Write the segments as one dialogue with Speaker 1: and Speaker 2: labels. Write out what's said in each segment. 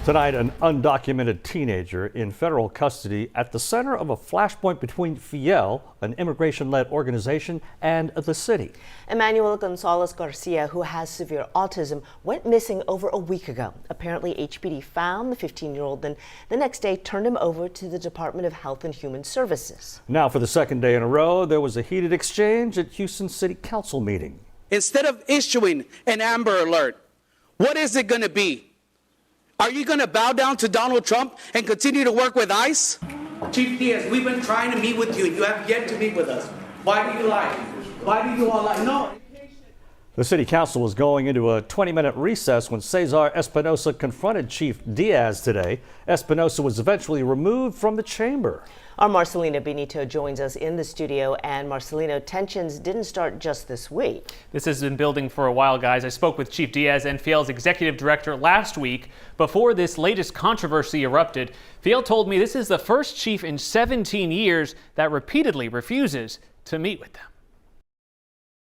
Speaker 1: Tonight, an undocumented teenager in federal custody at the center of a flashpoint between FIEL, an immigration-led organization, and the city.
Speaker 2: Emmanuel Gonzalez Garcia, who has severe autism, went missing over a week ago. Apparently, HPD found the 15-year-old, then the next day turned him over to the Department of Health and Human Services.
Speaker 1: Now, for the second day in a row, there was a heated exchange at Houston City Council meeting.
Speaker 3: Instead of issuing an Amber Alert, what is it going to be? Are you going to bow down to Donald Trump and continue to work with ICE? Chief Diaz, we've been trying to meet with you. You have yet to meet with us. Why do you lie? Why do you all lie? No.
Speaker 1: The city council was going into a 20-minute recess when Cesar Espinosa confronted Chief Diaz today. Espinosa was eventually removed from the chamber.
Speaker 2: Our Marcelino Benito joins us in the studio. And Marcelino, tensions didn't start just this week.
Speaker 4: This has been building for a while, guys. I spoke with Chief Diaz and FIEL's executive director last week before this latest controversy erupted. FIEL told me this is the first chief in 17 years that repeatedly refuses to meet with them.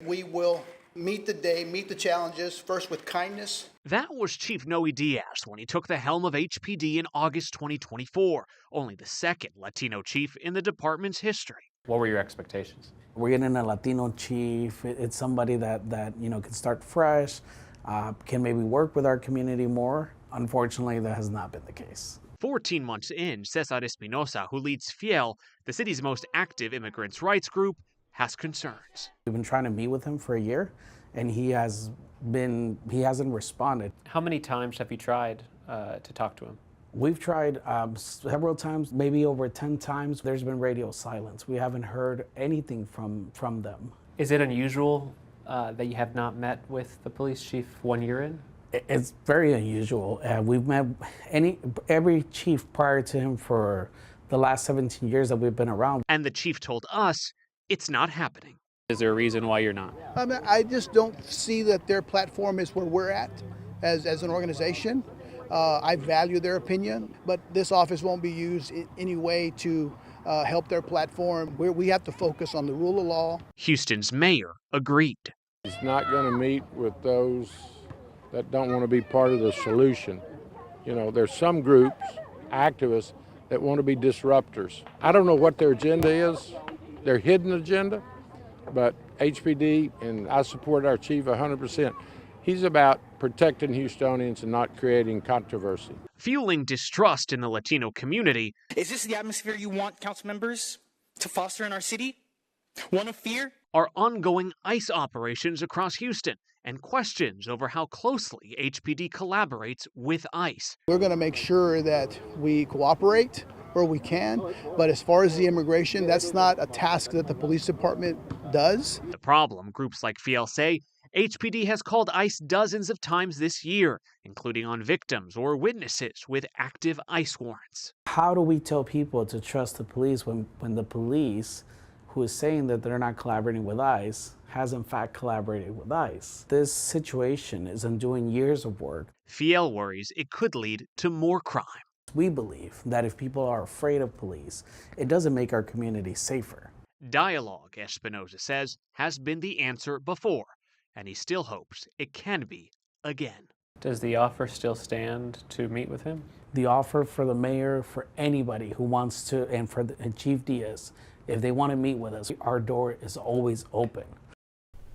Speaker 5: We will meet the day, meet the challenges, first with kindness.
Speaker 4: That was Chief Noe Diaz when he took the helm of HPD in August 2024, only the second Latino chief in the department's history. What were your expectations?
Speaker 6: We're getting a Latino chief. It's somebody that can start fresh, can maybe work with our community more. Unfortunately, that has not been the case. 14
Speaker 4: months in, Cesar Espinosa, who leads FIEL, the city's most active immigrants' rights group, has concerns.
Speaker 6: We've been trying to meet with him for a year, and he hasn't responded.
Speaker 4: How many times have you tried to talk to him?
Speaker 6: We've tried several times, maybe over 10 times. There's been radio silence. We haven't heard anything from them.
Speaker 4: Is it unusual that you have not met with the police chief 1 year in?
Speaker 6: It's very unusual. We've met every chief prior to him for the last 17 years that we've been around.
Speaker 4: And the chief told us it's not happening. Is there a reason why you're not?
Speaker 5: I just don't see that their platform is where we're at as an organization. I value their opinion, but this office won't be used in any way to help their platform. We have to focus on the rule of law.
Speaker 4: Houston's mayor agreed.
Speaker 7: He's not going to meet with those that don't want to be part of the solution. You know, there's some groups, activists, that want to be disruptors. I don't know what their agenda is, their hidden agenda, but HPD, and I support our chief 100%. He's about protecting Houstonians and not creating controversy.
Speaker 4: Fueling distrust in the Latino community.
Speaker 3: Is this the atmosphere you want council members to foster in our city? One of fear?
Speaker 4: Are ongoing ICE operations across Houston and questions over how closely HPD collaborates with ICE.
Speaker 5: We're going to make sure that we cooperate where we can, but as far as the immigration, that's not a task that the police department does.
Speaker 4: The problem, groups like FIEL say, HPD has called ICE dozens of times this year, including on victims or witnesses with active ICE warrants.
Speaker 6: How do we tell people to trust the police when the police, who is saying that they're not collaborating with ICE, has in fact collaborated with ICE? This situation is undoing years of work.
Speaker 4: FIEL worries it could lead to more crime.
Speaker 6: We believe that if people are afraid of police, it doesn't make our community safer.
Speaker 4: Dialogue, Espinosa says, has been the answer before, and he still hopes it can be again. Does the offer still stand to meet with him?
Speaker 6: The offer for the mayor, for anybody who wants to, and for Chief Diaz, if they want to meet with us, our door is always open.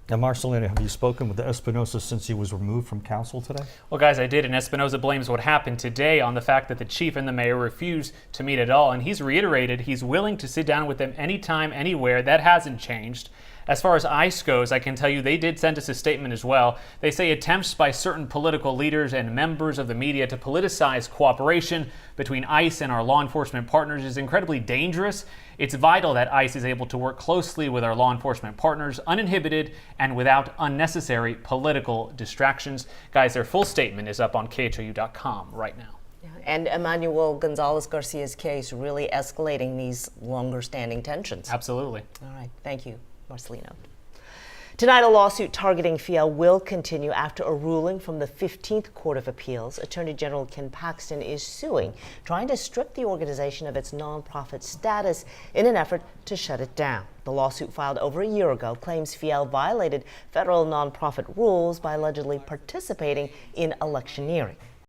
Speaker 1: Now, Marcelino, have you spoken with Espinosa since he was removed from council today?
Speaker 4: Well, guys, I did, and Espinosa blames what happened today on the fact that the chief and the mayor refused to meet at all, and he's reiterated he's willing to sit down with them anytime, anywhere. That hasn't changed. As far as ICE goes, I can tell you they did send us a statement as well. They say attempts by certain political leaders and members of the media to politicize cooperation between ICE and our law enforcement partners is incredibly dangerous. It's vital that ICE is able to work closely with our law enforcement partners, uninhibited and without unnecessary political distractions. Guys, their full statement is up on KHOU.com right now.
Speaker 2: And Emmanuel Gonzalez Garcia's case really escalating these longer-standing tensions.
Speaker 4: Absolutely.
Speaker 2: All right. Thank you, Marcelino. Tonight, a lawsuit targeting FIEL will continue after a ruling from the 15th Court of Appeals. Attorney General Ken Paxton is suing, trying to strip the organization of its nonprofit status in an effort to shut it down. The lawsuit filed over a year ago claims FIEL violated federal nonprofit rules by allegedly participating in electioneering.